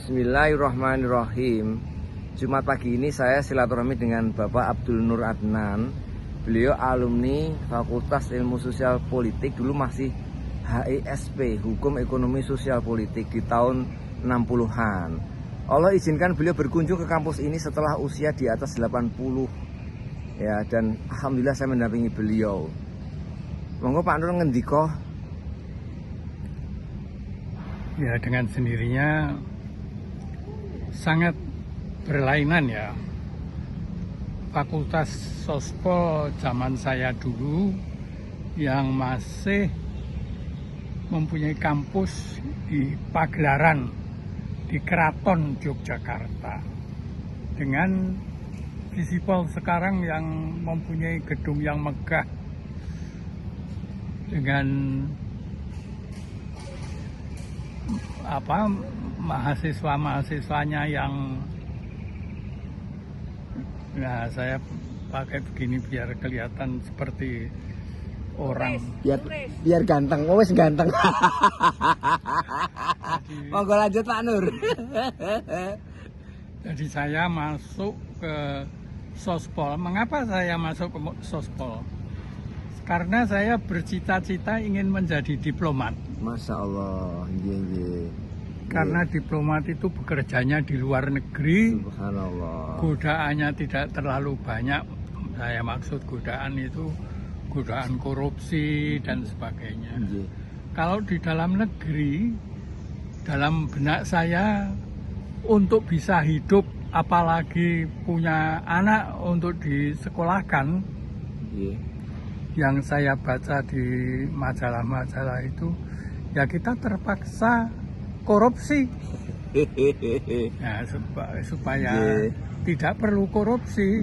Bismillahirrahmanirrahim. Jumat pagi ini saya silaturahmi dengan Bapak Abdul Nur Adnan. Beliau alumni Fakultas Ilmu Sosial Politik, dulu masih HISP, Hukum Ekonomi Sosial Politik, di tahun 60-an. Allah izinkan beliau berkunjung ke kampus ini setelah usia di atas 80. Ya, dan alhamdulillah saya mendampingi beliau. Monggo Pak Nur ngendika. Ya, dengan sendirinya sangat berlainan ya. Fakultas Sospol zaman saya dulu yang masih mempunyai kampus di Pagelaran, di Keraton Yogyakarta, dengan Visipol sekarang yang mempunyai gedung yang megah dengan mahasiswa-mahasiswanya yang, nah saya pakai begini biar kelihatan seperti orang, biar ganteng, wes ganteng. Monggo lanjut Pak Nur. Jadi saya masuk ke Sospol. Mengapa saya masuk ke Sospol? Karena saya bercita-cita ingin menjadi diplomat. Masya Allah, iya. Karena diplomat itu bekerjanya di luar negeri. Subhanallah. Godaannya tidak terlalu banyak. Saya maksud godaan itu godaan korupsi dan sebagainya. Iya. Kalau di dalam negeri, dalam benak saya, untuk bisa hidup, apalagi punya anak untuk disekolahkan, Iya. yang saya baca di majalah-majalah itu, ya kita terpaksa korupsi. Nah, supaya tidak perlu korupsi,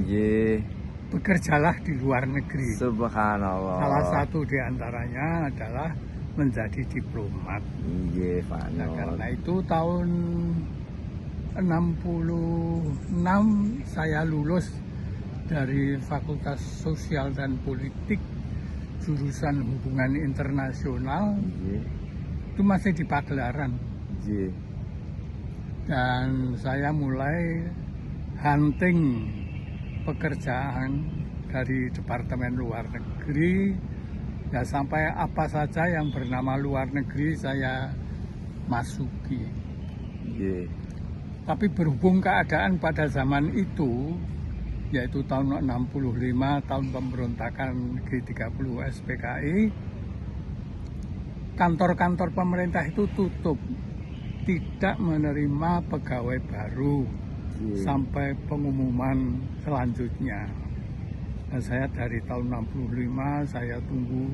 bekerjalah di luar negeri. Subhanallah. Salah satu di antaranya adalah menjadi diplomat. Nah, karena itu tahun 66 saya lulus dari Fakultas Sosial dan Politik, jurusan Hubungan Internasional. Itu masih di Pagelaran. Dan saya mulai hunting pekerjaan dari Departemen Luar Negeri, ya sampai apa saja yang bernama luar negeri saya masuki. Tapi berhubung keadaan pada zaman itu, yaitu tahun 65, tahun pemberontakan G30 SPKI, kantor-kantor pemerintah itu tutup, tidak menerima pegawai baru sampai pengumuman selanjutnya. Dan saya dari tahun 65 saya tunggu,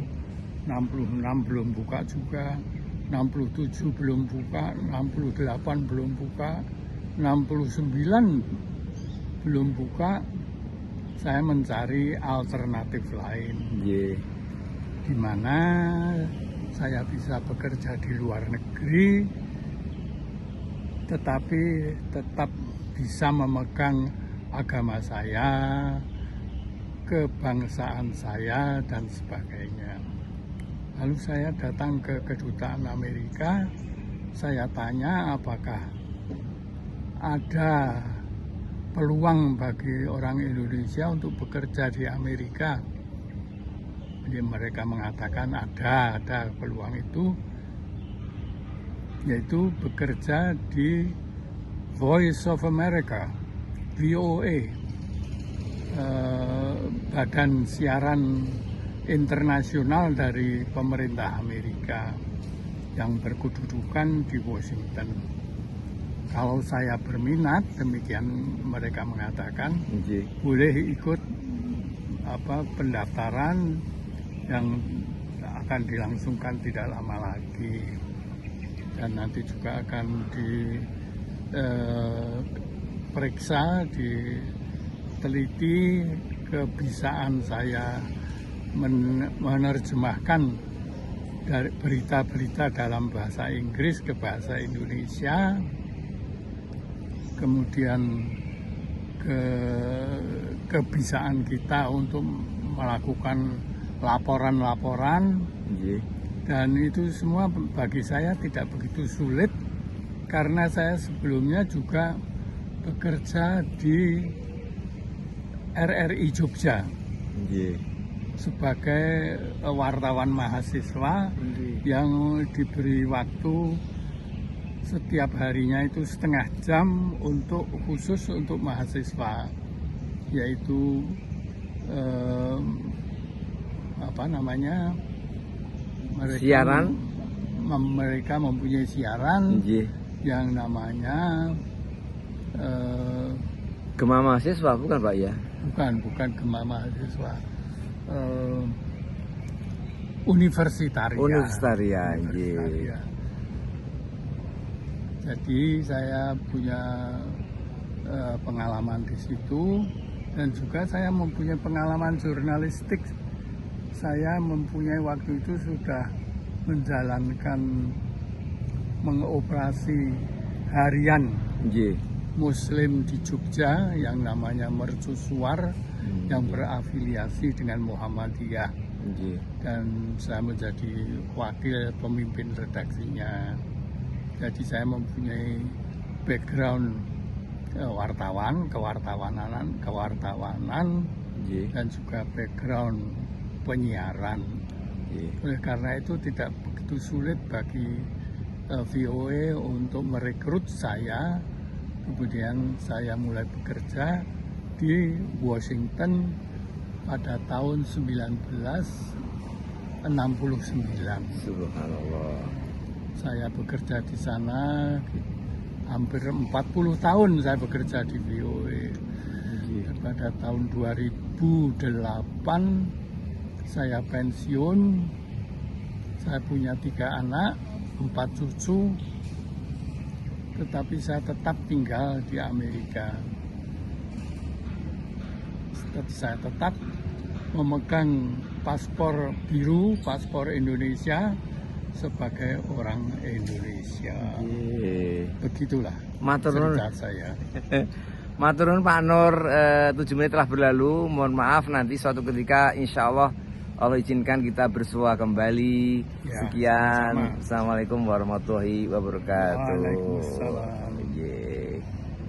66 belum buka juga, 67 belum buka, 68 belum buka, 69 belum buka. Saya mencari alternatif lain, di mana saya bisa bekerja di luar negeri, tetapi tetap bisa memegang agama saya, kebangsaan saya, dan sebagainya. Lalu saya datang ke kedutaan Amerika, saya tanya apakah ada peluang bagi orang Indonesia untuk bekerja di Amerika. Jadi mereka mengatakan ada peluang itu, yaitu bekerja di Voice of America, VOA, badan siaran internasional dari pemerintah Amerika yang berkedudukan di Washington. Kalau saya berminat, demikian mereka mengatakan, boleh ikut pendaftaran yang akan dilangsungkan tidak lama lagi, dan nanti juga akan diperiksa, diteliti kebisaan saya menerjemahkan dari berita-berita dalam bahasa Inggris ke bahasa Indonesia, kemudian kebisaan kita untuk melakukan laporan-laporan, dan itu semua bagi saya tidak begitu sulit karena saya sebelumnya juga bekerja di RRI Jogja sebagai wartawan mahasiswa yang diberi waktu setiap harinya itu setengah jam khusus untuk mahasiswa, yaitu siaran. Mereka mempunyai siaran yang namanya Gema Mahasiswa, bukan Pak ya? Bukan Gema Mahasiswa, Universitaria. Jadi saya punya pengalaman di situ, dan juga saya mempunyai pengalaman jurnalistik. Saya mempunyai waktu itu sudah mengoperasi harian Muslim di Jogja yang namanya Mercusuar, yang berafiliasi dengan Muhammadiyah, dan saya menjadi wakil pemimpin redaksinya. Jadi saya mempunyai background kewartawanan dan juga background penyiaran. Oleh karena itu tidak begitu sulit bagi VOA untuk merekrut saya. Kemudian saya mulai bekerja di Washington pada tahun 1969. Subhanallah. Saya bekerja di sana hampir 40 tahun saya bekerja di VOA. Pada tahun 2008 saya pensiun. Saya punya 3 anak, 4 cucu, tetapi saya tetap tinggal di Amerika. Saya tetap memegang paspor biru, paspor Indonesia, sebagai orang Indonesia. Begitulah cerita saya. Matur nuwun Pak Nur, 7 menit telah berlalu. Mohon maaf, nanti suatu ketika insya Allah izinkan kita bersua kembali. Ya, Sekian. sama-sama. Assalamualaikum warahmatullahi wabarakatuh. Waalaikumsalam.